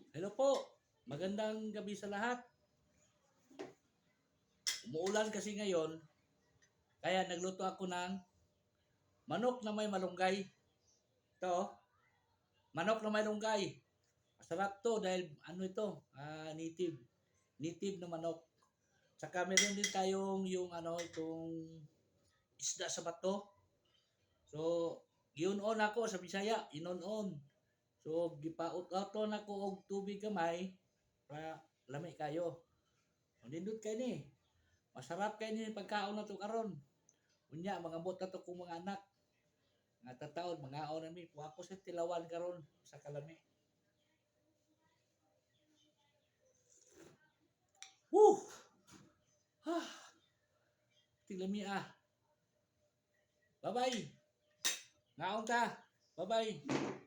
Hello po, magandang gabi sa lahat. Umuulan kasi ngayon, kaya nagluto ako ng manok na may malunggay. Ito, oh, manok na may malunggay. Masarap to dahil ano ito, native. Native na manok. Saka meron din tayong yung itong isda sa bato. So, giun-on ako sa Bisaya, inon-on. So, gipaut-auton ako og tubig kamay para lami kayo. Nindot kay ni. Masarap kay ni pagkaon na to karon. Unya mga bot na to kong mga anak. Nga tataon mga aon nami. Wa ko sa tilawan karon sa kalami. Woo! Ah, tilami ah. Bye-bye. Ngaon ta. Bye-bye.